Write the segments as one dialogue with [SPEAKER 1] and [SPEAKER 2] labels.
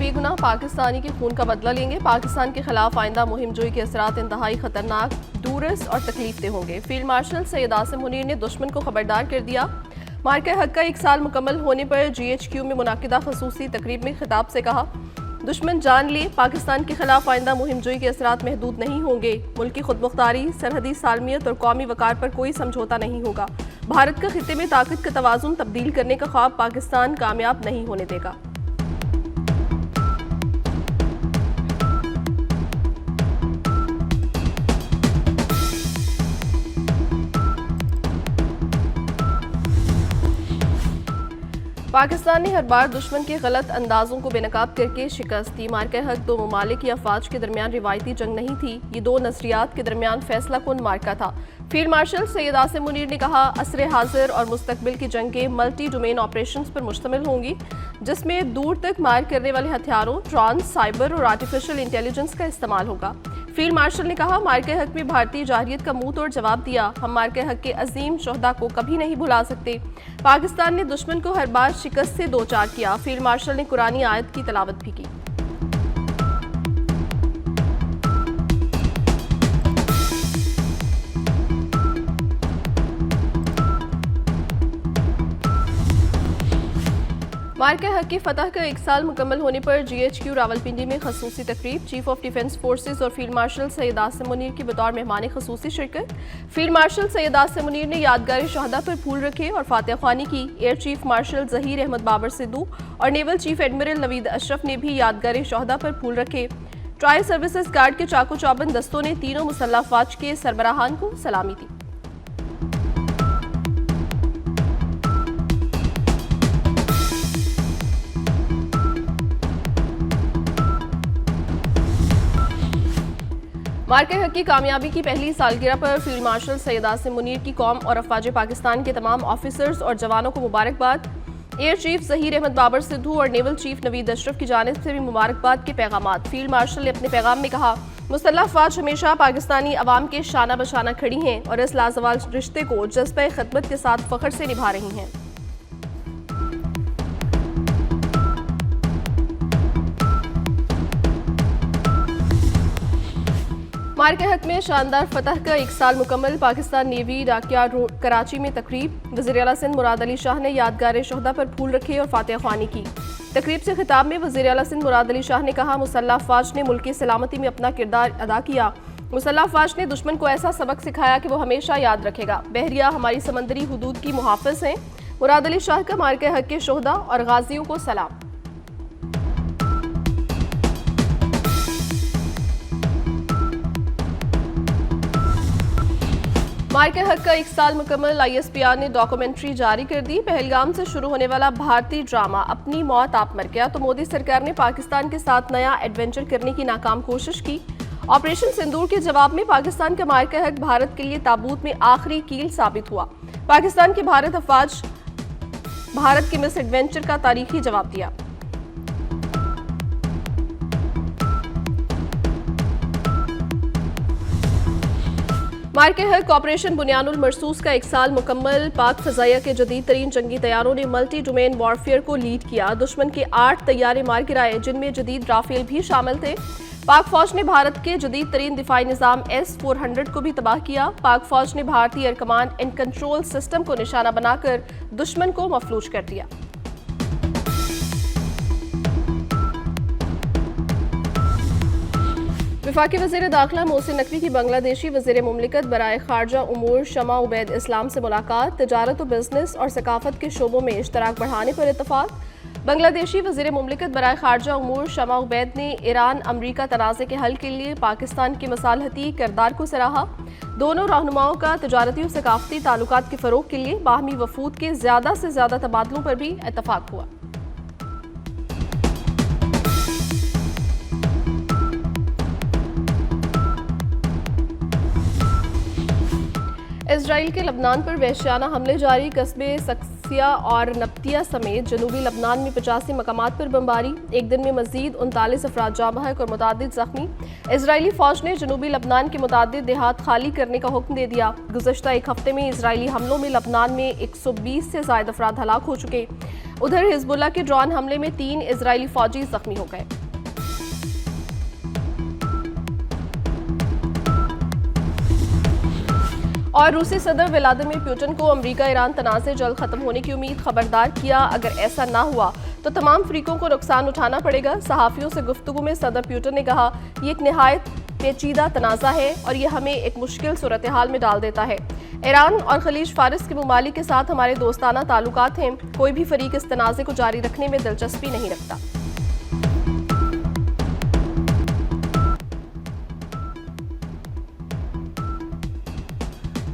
[SPEAKER 1] بے گناہ پاکستانی کے خون کا بدلہ لیں گے۔ پاکستان کے خلاف آئندہ مہم جوئی کے اثرات انتہائی خطرناک، دورس اور تکلیف دہ ہوں گے۔ فیلڈ مارشل سید عاصم منیر نے دشمن کو خبردار کر دیا۔ مارکہ حق کا 1 سال مکمل ہونے پر GHQ میں منعقدہ خصوصی تقریب میں خطاب سے کہا، دشمن جان لے پاکستان کے خلاف آئندہ مہم جوئی کے اثرات محدود نہیں ہوں گے۔ ملکی خود مختاری، سرحدی سالمیت اور قومی وقار پر کوئی سمجھوتا نہیں ہوگا۔ بھارت کا خطے میں طاقت کا توازن تبدیل کرنے کا خواب پاکستان کامیاب نہیں ہونے دے گا۔ پاکستان نے ہر بار دشمن کے غلط اندازوں کو بے نقاب کر کے شکست دی۔ مارکہ حق 2 ممالک یا افواج کے درمیان روایتی جنگ نہیں تھی، یہ 2 نظریات کے درمیان فیصلہ کن مارکہ تھا۔ فیلڈ مارشل سید عاصم منیر نے کہا، عصر حاضر اور مستقبل کی جنگیں ملٹی ڈومین آپریشنز پر مشتمل ہوں گی، جس میں دور تک مار کرنے والے ہتھیاروں، ڈرونز، سائبر اور آرٹیفیشل انٹیلیجنس کا استعمال ہوگا۔ فیلڈ مارشل نے کہا، مارکہ حق میں بھارتی جارحیت کا منہ توڑ جواب دیا، ہم مارکہ حق کے عظیم شہداء کو کبھی نہیں بھلا سکتے۔ پاکستان نے دشمن کو ہر بار شکست سے دوچار کیا۔ فیلڈ مارشل نے قرآنی آیت کی تلاوت بھی کی۔ مارکہ حق کی فتح کا 1 سال مکمل ہونے پر GHQ راولپنڈی میں خصوصی تقریب، چیف آف ڈیفنس فورسز اور فیلڈ مارشل سید عاصم منیر کی بطور مہمان خصوصی شرکت۔ فیلڈ مارشل سید عاصم منیر نے یادگار شہداء پر پھول رکھے اور فاتحہ خوانی کی۔ Air chief marshal Zaheer Ahmed Babar Sidhu اور نیول چیف ایڈمرل نوید اشرف نے بھی یادگار شہداء پر پھول رکھے۔ ٹرائل سروسز گارڈ کے چاقو چوبند دستوں نے تینوں مسلح افواج کے سربراہان کو سلامی دی۔ مارکہ حق کی کامیابی کی پہلی سالگرہ پر فیلڈ مارشل سید عاصم منیر کی قوم اور افواج پاکستان کے تمام آفیسرز اور جوانوں کو مبارکباد۔ ایئر چیف ظہیر احمد بابر سدھو اور نیول چیف نوید اشرف کی جانب سے بھی مبارکباد کے پیغامات۔ فیلڈ مارشل نے اپنے پیغام میں کہا، مسلح افواج ہمیشہ پاکستانی عوام کے شانہ بشانہ کھڑی ہیں اور اس لازوال رشتے کو جذبہ خدمت کے ساتھ فخر سے نبھا رہی ہیں۔ مارکہ حق میں شاندار فتح کا 1 سال مکمل، پاکستان نیوی ڈاکیارڈ کراچی میں تقریب۔ وزیر اعلیٰ سندھ مراد علی شاہ نے یادگار شہداء پر پھول رکھے اور فاتحہ خوانی کی۔ تقریب سے خطاب میں وزیر اعلیٰ سندھ مراد علی شاہ نے کہا، مسلح افواج نے ملک کی سلامتی میں اپنا کردار ادا کیا۔ مسلح افواج نے دشمن کو ایسا سبق سکھایا کہ وہ ہمیشہ یاد رکھے گا۔ بحریہ ہماری سمندری حدود کی محافظ ہیں۔ مراد علی شاہ کا مارکہ حق کے شہداء اور غازیوں کو سلام۔ مارکہ حق کا 1 سال مکمل، ISPR نے ڈاکومنٹری جاری کر دی۔ پہلگام سے شروع ہونے والا بھارتی ڈرامہ اپنی موت آپ مر گیا تو مودی سرکار نے پاکستان کے ساتھ نیا ایڈونچر کرنے کی ناکام کوشش کی۔ آپریشن سندور کے جواب میں پاکستان کا مارکہ حق بھارت کے لیے تابوت میں آخری کیل ثابت ہوا۔ پاکستان کی بھارت افواج بھارت کے مس ایڈونچر کا تاریخی جواب دیا۔ مارکہ حق آپریشن بنیان المرصوص کا 1 سال مکمل، پاک فضائیہ کے جدید ترین جنگی طیاروں نے ملٹی ڈومین وارفیئر کو لیڈ کیا۔ دشمن کے 8 طیارے مار گرائے، جن میں جدید رافیل بھی شامل تھے۔ پاک فوج نے بھارت کے جدید ترین دفاعی نظام S-400 کو بھی تباہ کیا۔ پاک فوج نے بھارتی air command and control system کو نشانہ بنا کر دشمن کو مفلوج کر دیا۔ وفاقی وزیر داخلہ محسن نقوی کی بنگلہ دیشی وزیر مملکت برائے خارجہ امور شمع عبید اسلام سے ملاقات، تجارت و بزنس اور ثقافت کے شعبوں میں اشتراک بڑھانے پر اتفاق۔ بنگلہ دیشی وزیر مملکت برائے خارجہ امور شمع عبید نے ایران امریکہ تنازع کے حل کے لیے پاکستان کے مصالحتی کردار کو سراہا۔ دونوں رہنماؤں کا تجارتی و ثقافتی تعلقات کے فروغ کے لیے باہمی وفود کے زیادہ سے زیادہ تبادلوں پر بھی اتفاق ہوا۔ اسرائیل کے لبنان پر وحشیانہ حملے جاری، قصبے سکسیہ اور نبتیہ سمیت جنوبی لبنان میں 85 مقامات پر بمباری، ایک دن میں مزید 39 افراد جاں بحق اور متعدد زخمی۔ اسرائیلی فوج نے جنوبی لبنان کے متعدد دیہات خالی کرنے کا حکم دے دیا۔ گزشتہ ایک ہفتے میں اسرائیلی حملوں میں لبنان میں 120 سے زائد افراد ہلاک ہو چکے۔ उधर हिजबुल्लाह के ड्रोन हमले में 3 इजरायली फौजी जख्मी हो गए। और रूसी सदर व्लादिमीर पुतिन को अमेरिका ईरान तनाज़े जल्द खत्म होने की उम्मीद, खबरदार किया अगर ऐसा ना हुआ तो तमाम फरीकों को नुकसान उठाना पड़ेगा। सहाफ़ियों से गुफ्तगू में सदर पुतिन ने कहा, ये एक निहायत पेचीदा तनाज़ा है और ये हमें एक मुश्किल सूरत हाल में डाल देता है। ईरान और खलीज फारिस के ममालिक के साथ हमारे दोस्ताना ताल्लुकात हैं, कोई भी फरीक इस तनाज़े को जारी रखने में दिलचस्पी नहीं रखता।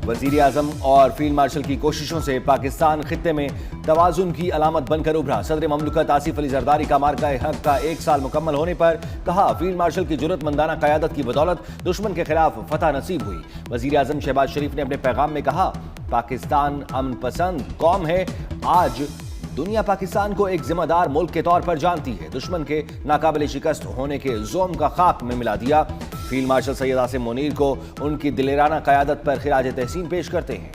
[SPEAKER 2] वज़ीर आज़म और फील्ड मार्शल की कोशिशों से पाकिस्तान खित्ते में तवाज़ुन की अलामत बनकर उभरा। सदर ममलकत आसिफ अली ज़रदारी का मार्का हक का 1 साल मुकम्मल होने पर कहा, फील्ड मार्शल की जुर्रतमंदाना क़यादत की बदौलत दुश्मन के खिलाफ फतह नसीब हुई। वज़ीर आज़म शहबाज शरीफ ने अपने पैगाम में कहा, पाकिस्तान अमन पसंद कौम है। आज दुनिया पाकिस्तान को एक जिम्मेदार मुल्क के तौर पर जानती है। दुश्मन के नाकाबिल शिकस्त होने के ज़ोम का खाक में मिला दिया। फील्ड मार्शल सैयद आसिम मुनीर को उनकी दिलेराना क़यादत पर खिराज तहसीन पेश करते हैं।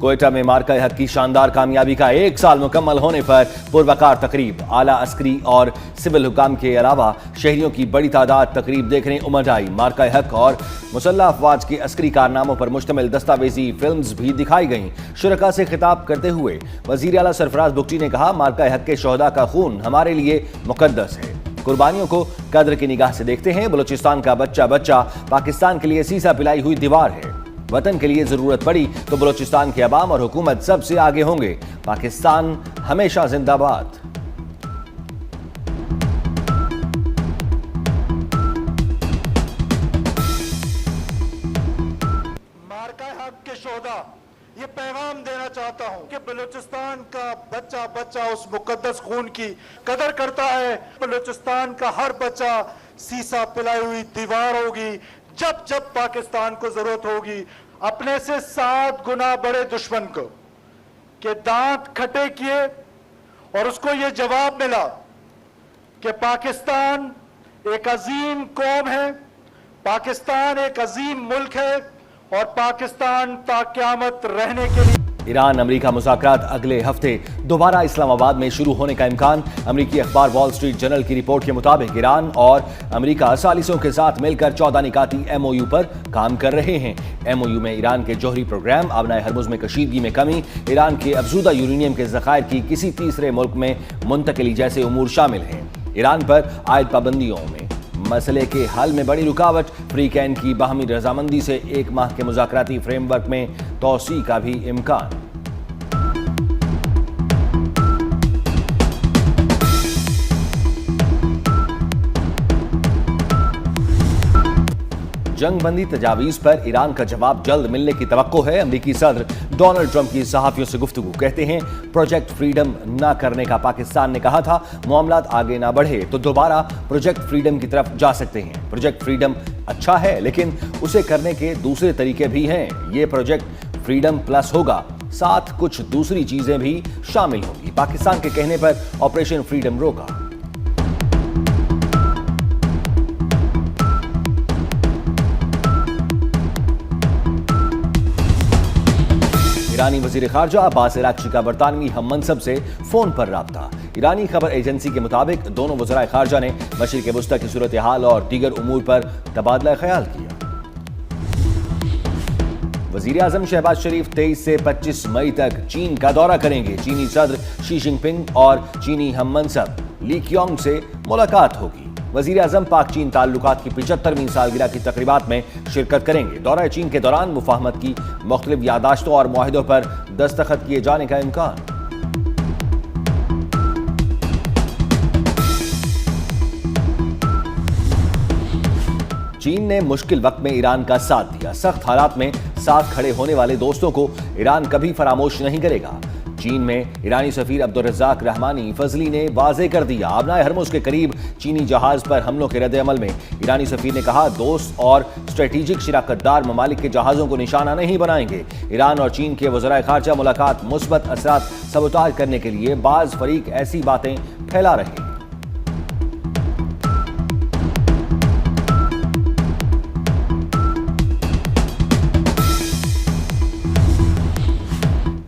[SPEAKER 2] कोयटा में मार्का हक की शानदार कामयाबी का 1 साल मुकम्मल होने पर पुरवकार तकरीब। आला अस्करी और सिविल हुकाम के अलावा शहरियों की बड़ी तादाद तकरीब देखने उमड़ आई। मार्का हक और मुसल्लह अफवाज के अस्करी कारनामों पर मुश्तमिल दस्तावेजी फिल्म्स भी दिखाई गईं। शुरका से खिताब करते हुए वजीर आला सरफराज बुगटी ने कहा, मार्का हक के शोहदा का खून हमारे लिए मुकद्दस है। कुर्बानियों को कद्र की निगाह से देखते हैं। बलूचिस्तान का बच्चा बच्चा पाकिस्तान के लिए सीसा पिलाई हुई दीवार है। वतन के लिए जरूरत पड़ी तो बलूचिस्तान के अवाम और हुकूमत सबसे आगे होंगे। पाकिस्तान हमेशा जिंदाबाद।
[SPEAKER 3] मार्का हक के शोहदा ये पैगाम देना चाहता हूं कि बलूचिस्तान का बच्चा बच्चा उस मुकद्दस खून की कदर करता है। बलूचिस्तान का हर बच्चा सीसा पिलाई हुई दीवार होगी। जब जब पाकिस्तान को जरूरत होगी, अपने से 7 गुना बड़े दुश्मन को के दांत खट्टे किए और उसको ये जवाब मिला कि पाकिस्तान एक अजीम कौम है, पाकिस्तान एक अजीम मुल्क है और पाकिस्तान ता क़यामत रहने के लिए।
[SPEAKER 2] ईरान अमेरिका मुज़ाकरात अगले हफ्ते दोबारा इस्लामाबाद में शुरू होने का इम्कान। अमेरिकी अखबार वॉल स्ट्रीट जर्नल की रिपोर्ट के मुताबिक ईरान और अमेरिका सालिसों के साथ मिलकर 14 निकाती MOU पर काम कर रहे हैं। MOU में ईरान के जौहरी प्रोग्राम, आबनाए हरमुज में कशीदगी में कमी, ईरान के अफजूदा यूरेनियम के ज़खायर की किसी तीसरे मुल्क में मुंतकिली जैसे उमूर शामिल हैं। ईरान पर आयद पाबंदियों में मसले के हल में बड़ी रुकावट, फ्री कैन की बाहमी रजामंदी से 1 माह के मुज़ाकराती फ्रेमवर्क में तोसी का भी इम्कान। जंग बंदी तजावीज़ पर ईरान का जवाब जल्द मिलने की तवक्को है। अमेरिकी सदर डोनाल्ड ट्रंप की सहाफ़ियों से गुफ्तगू। कहते हैं, प्रोजेक्ट फ्रीडम न करने का पाकिस्तान ने कहा था, मामलात आगे ना बढ़े तो दोबारा प्रोजेक्ट फ्रीडम की तरफ जा सकते हैं। प्रोजेक्ट फ्रीडम अच्छा है, लेकिन उसे करने के दूसरे तरीके भी हैं। ये प्रोजेक्ट फ्रीडम प्लस होगा, साथ कुछ दूसरी चीजें भी शामिल होंगी। पाकिस्तान के कहने पर ऑपरेशन फ्रीडम रोका। ईरानी वजीर खारजा अब्बास अरागची का बरतानवी हम मनसब से फोन पर राब्ता। ईरानी खबर एजेंसी के मुताबिक दोनों वज़राए खारजा ने मशरिक़ वुस्ता की सूरत हाल और दीगर उमूर पर तबादला ख्याल किया। वज़ीर आज़म शहबाज शरीफ 23 से 25 मई तक चीन का दौरा करेंगे। चीनी सदर शी जिनपिंग और चीनी हम मनसब ली क्योंग से मुलाकात होगी। वज़ीर आज़म पाक चीन ताल्लुकात की 75वीं सालगिरह की तकरीबात में शिरकत करेंगे। दौरा चीन के दौरान मुफाहमत की मुख्तलिफ यादाश्तों और मुआहिदों पर दस्तखत किए जाने का इम्कान। चीन ने मुश्किल वक्त में ईरान का साथ दिया। सख्त हालात में साथ खड़े होने वाले दोस्तों को ईरान कभी फरामोश नहीं करेगा। चीन में ईरानी सफीर अब्दुल रज़ाक रहमानी फजली ने वाज़े कर दिया। आबनाए हरमुज के करीब चीनी जहाज पर हमलों के रद्द अमल में ईरानी सफीर ने कहा, दोस्त और स्ट्रेटेजिक शिराकतदार ममालिक के जहाज़ों को निशाना नहीं बनाएंगे। ईरान और चीन के वज़राए खारजा मुलाकात मुस्बत असरात सबूताज करने के लिए बाज़ फरीक ऐसी बातें फैला रहे हैं।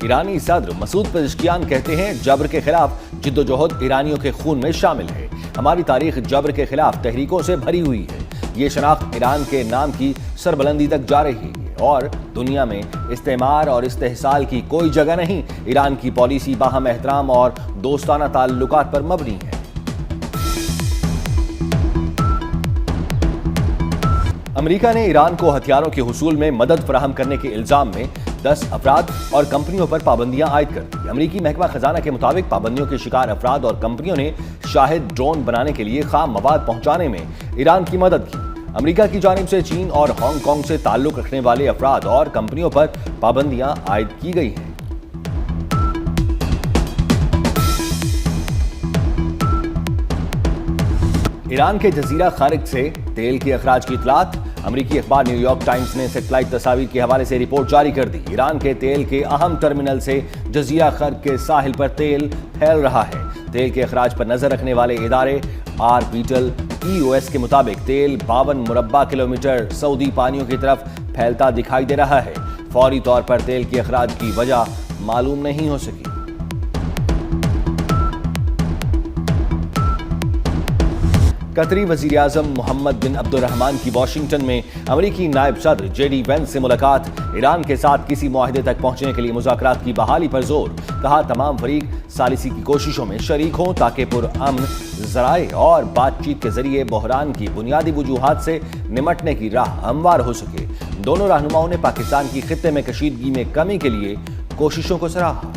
[SPEAKER 2] ईरानी सदर मसूद पेज़ेश्कियान कहते हैं, जबर के खिलाफ जिद्दोजहद ईरानियों के खून में शामिल है। हमारी तारीख जबर के खिलाफ तहरीकों से भरी हुई है। ये शनाख्त ईरान के नाम की सरबलंदी तक जा रही है और दुनिया में इस्तेमार और इस्तेहसाल की कोई जगह नहीं। ईरान की पॉलिसी बाहम एहतराम और दोस्ताना ताल्लुकात पर मबनी है। अमेरिका ने ईरान को हथियारों के हुसूल में मदद फराहम करने के इल्जाम में 10 अफराद और कंपनियों पर पाबंदियां आयद कर दी। अमेरिकी महकमा खजाना के मुताबिक पाबंदियों के शिकार अफराद और कंपनियों ने शाहिद ड्रोन बनाने के लिए खाम मवाद पहुंचाने में ईरान की मदद की। अमेरिका की जानिब से चीन और हांगकांग से ताल्लुक रखने वाले अफराद और कंपनियों पर पाबंदियां आयद की गई हैं। ईरान के जजीरा खारिज से तेल के अखराज की इतलात। अमेरिकी अखबार न्यूयॉर्क टाइम्स ने सैटेलाइट तस्वीर के हवाले से रिपोर्ट जारी कर दी। ईरान के तेल के अहम टर्मिनल से जजीरा खारिज के साहिल पर तेल फैल रहा है। तेल के अखराज पर नजर रखने वाले इदारे आरबिटल EOS के मुताबिक तेल 52 मुरब्बा किलोमीटर सऊदी पानियों की तरफ फैलता दिखाई दे रहा है। फौरी तौर पर तेल के अखराज की वजह मालूम नहीं हो सकी। कतरी वजीर आजम मोहम्मद बिन अब्दुर्रहमान की वाशिंगटन में अमेरिकी नायब सदर JD वेंस से मुलाकात। ईरान के साथ किसी मुआहदे तक पहुंचने के लिए मुज़ाकरात की बहाली पर जोर। कहा, तमाम फरीक सालिसी की कोशिशों में शरीक हों ताकि पुरअमन ज़राए और बातचीत के जरिए बहरान की बुनियादी वजूहात से निमटने की राह हमवार हो सके। दोनों रहनुमाओं ने पाकिस्तान की खित्ते में कशीदगी में कमी के लिए कोशिशों को सराहा।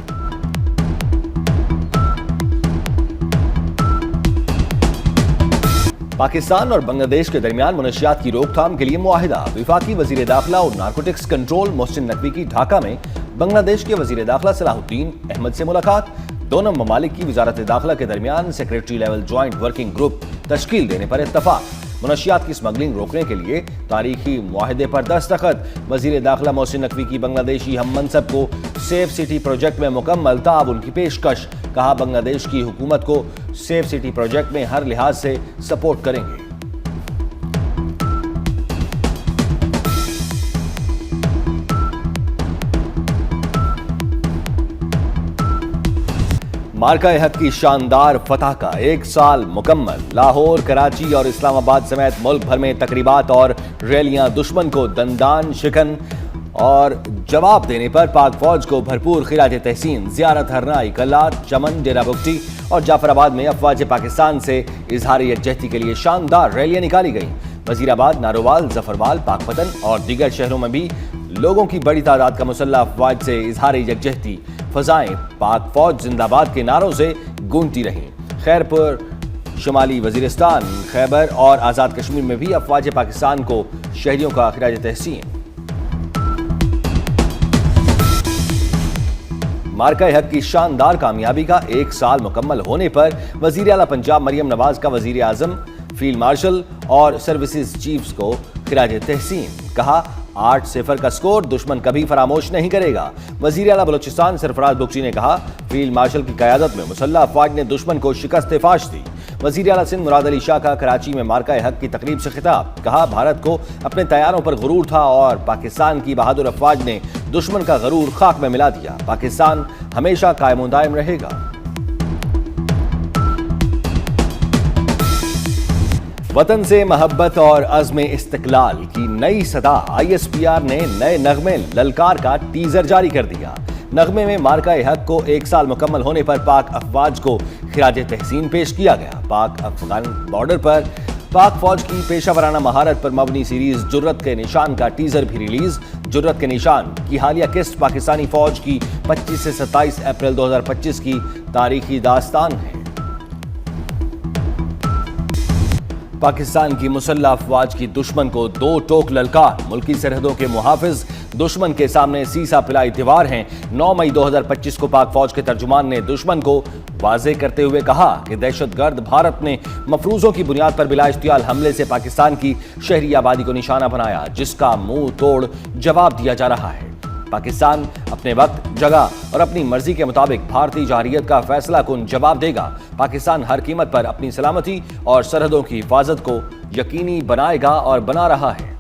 [SPEAKER 2] पाकिस्तान और बांग्लादेश के दरमियान मनशियात की रोकथाम के लिए मुआहिदा। वफाकी वजीर दाखिला और नारकोटिक्स कंट्रोल मोहसिन नकवी की ढाका में बांग्लादेश के वजीर दाखिला सलाहुद्दीन अहमद से मुलाकात। दोनों ममालिक की वजारत दाखिला के दरमियान secretary level joint working group तश्कील देने पर इत्तफाक। मनशियात की स्मगलिंग रोकने के लिए तारीखी मुआहदे पर दस्तखत। वजीर दाखिला मोहसिन नकवी की बांग्लादेशी हम मनसब को सेफ सिटी प्रोजेक्ट में मुकम्मल ताउन की पेशकश। कहा, बांग्लादेश की हुकूमत को सेफ सिटी प्रोजेक्ट में हर लिहाज से सपोर्ट करेंगे। मार्का-ए-हक की शानदार फतह का 1 साल मुकम्मल। लाहौर, कराची और इस्लामाबाद समेत मुल्क भर में तकरीबात और रैलियां। दुश्मन को दंदान शिकन और जवाब देने पर पाक फौज को भरपूर खिराज तहसीन। जियारत हरनाई, कल्लात, चमन, डेरा बुगटी और जाफराबाद में अफवाज पाकिस्तान से इजहार यकजहती के लिए शानदार रैलियां निकाली गईं। वजीराबाद, नारोवाल, जफरवाल, पाकपतन और दीगर शहरों में भी लोगों की बड़ी तादाद का मुसल्लह अफवाज से इजहार यकजहती। फजाएं पाक फौज जिंदाबाद के नारों से गूंजती रहीं। खैरपुर, शुमाली वजीरिस्तान, खैबर और आज़ाद कश्मीर में भी अफवाज पाकिस्तान को शहरियों का खिराज तहसीन। मार्का-ए-हक की शानदार कामयाबी का 1 साल मुकम्मल होने पर वजीर आला पंजाब मरियम नवाज का वजीर आजम, फील्ड मार्शल और सर्विसेज चीफ्स को खिराज तहसीन। कहा, 8-0 का स्कोर दुश्मन कभी फरामोश नहीं करेगा। वजीर आला बलोचिस्तान सरफराज बुगची ने कहा, फील्ड मार्शल की क़यादत में मुसल्लह अफवाज ने दुश्मन को शिकस्त फाश दी। वजीर आला सिंध मुराद अली शाह का कराची में मार्का-ए-हक की तकरीब से खिताब। कहा, भारत को अपने तैयारों पर गुरूर था और पाकिस्तान की बहादुर अफवाज ने दुश्मन का गुरूर खाक में मिला दिया। पाकिस्तान हमेशा कायम दायम रहेगा। वतन से मोहब्बत और अज़्म इस्तिक़लाल की नई सदा। ISPR ने नए नगमे ललकार का टीजर जारी कर दिया। नगमे में मार्का-ए-हक को 1 साल मुकम्मल होने पर पाक अफवाज को खिराज तहसीन पेश किया गया। पाक अफगान बॉर्डर पर पाक फौज की पेशा वराना महारत पर मबनी सीरीज जुर्रत के निशान का टीजर भी रिलीज। जुर्रत के निशान की हालिया किस्त पाकिस्तानी फौज की 25 से 27 अप्रैल 2025 की तारीखी दास्तान है। पाकिस्तान की मुसल्लह अफवाज की दुश्मन को 2 टोक ललकार। मुल्की सरहदों के मुहाफिज दुश्मन के सामने सीसा पिलाई दीवार हैं। 9 मई 2025 को पाक फौज के तर्जुमान ने दुश्मन को वाजे करते हुए कहा कि दहशतगर्द भारत ने मफरूजों की बुनियाद पर बिला इश्तियाल हमले से पाकिस्तान की शहरी आबादी को निशाना बनाया, जिसका मुंह तोड़ जवाब दिया जा रहा है। पाकिस्तान अपने वक्त, जगह और अपनी मर्जी के मुताबिक भारतीय जवाहरियत का फैसला कुन जवाब देगा। पाकिस्तान हर कीमत पर अपनी सलामती और सरहदों की हिफाजत को यकीनी बनाएगा और बना रहा है।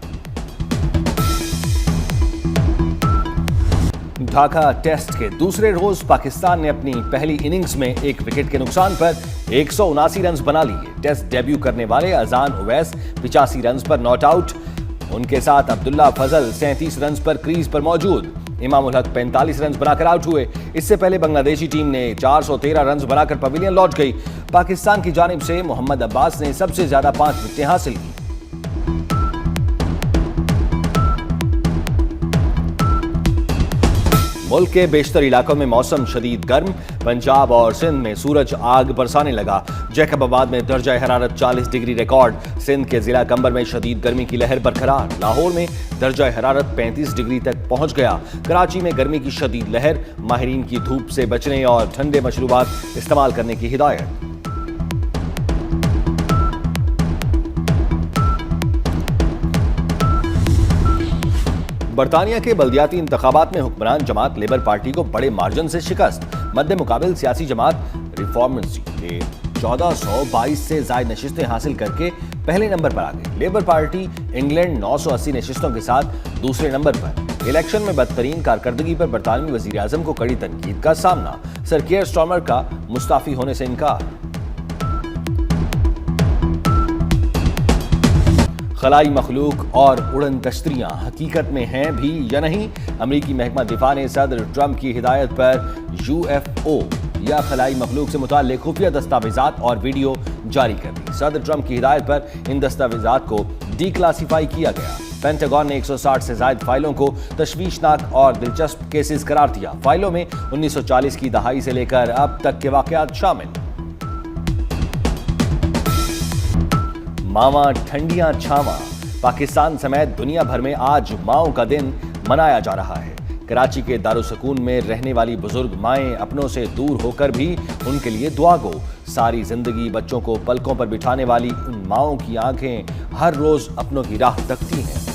[SPEAKER 2] ढाका टेस्ट के दूसरे रोज पाकिस्तान ने अपनी पहली इनिंग्स में एक विकेट के नुकसान पर 179 रन बना लिए। टेस्ट डेब्यू करने वाले अजान उवैस 85 रन पर नॉट आउट। उनके साथ अब्दुल्ला फजल 37 रन पर क्रीज पर मौजूद। इमामुल हक 45 रन बनाकर आउट हुए। इससे पहले बांग्लादेशी टीम ने 413 रन बनाकर पवेलियन लौट गई। पाकिस्तान की जानिब से मोहम्मद अब्बास ने सबसे ज्यादा 5 विकेटें हासिल की। मुल्क के बेशतर इलाकों में मौसम शदीद गर्म। पंजाब और सिंध में सूरज आग बरसाने लगा। जैकबाबाद में दर्जा हरारत 40 डिग्री रिकॉर्ड। सिंध के जिला कंबर में शदीद गर्मी की लहर बरकरार। लाहौर में दर्जा हरारत 35 डिग्री तक पहुंच गया। कराची में गर्मी की शदीद लहर। माहिरीन की धूप से बचने और ठंडे मशरूबात इस्तेमाल करने की हिदायत। बरतानिया के बल्दियाती इंतखाबात में हुक्मरान जमात लेबर पार्टी को बड़े मार्जिन से शिकस्त। मद्दे मुकाबिल सियासी जमात रिफॉर्मेंसी ने 1422 से ज्यादा नशिस्तें हासिल करके पहले नंबर पर आ गई। लेबर पार्टी इंग्लैंड 980 नशिस्तों के साथ दूसरे नंबर पर। इलेक्शन में बदतरीन कारकर्दगी पर बरतानवी वजीर आजम को कड़ी तनकीद का सामना। सर कियर स्टार्मर का मुस्ताफी होने से इनकार। खलाई मखलूक और उड़न तश्तरियां हकीकत में हैं भी या नहीं? अमरीकी महकमा दिफा ने सदर ट्रंप की हिदायत पर UFO या खलाई मखलूक से मुताल्लिक खुफिया दस्तावेजात और वीडियो जारी कर दी। सदर ट्रंप की हिदायत पर इन दस्तावेजात को डीक्लासिफाई किया गया। पेंटागन ने 160 से ज्यादा फाइलों को तशवीशनाक और दिलचस्प केसेस करार दिया। फाइलों में 1940 की दहाई से लेकर अब तक के वाकयात शामिल। मावा ठंडियां छावा। पाकिस्तान समेत दुनिया भर में आज माओं का दिन मनाया जा रहा है। कराची के दारुसकून में रहने वाली बुजुर्ग माएं अपनों से दूर होकर भी उनके लिए दुआ गो। सारी जिंदगी बच्चों को पलकों पर बिठाने वाली उन माओं की आंखें हर रोज अपनों की राह तकती हैं।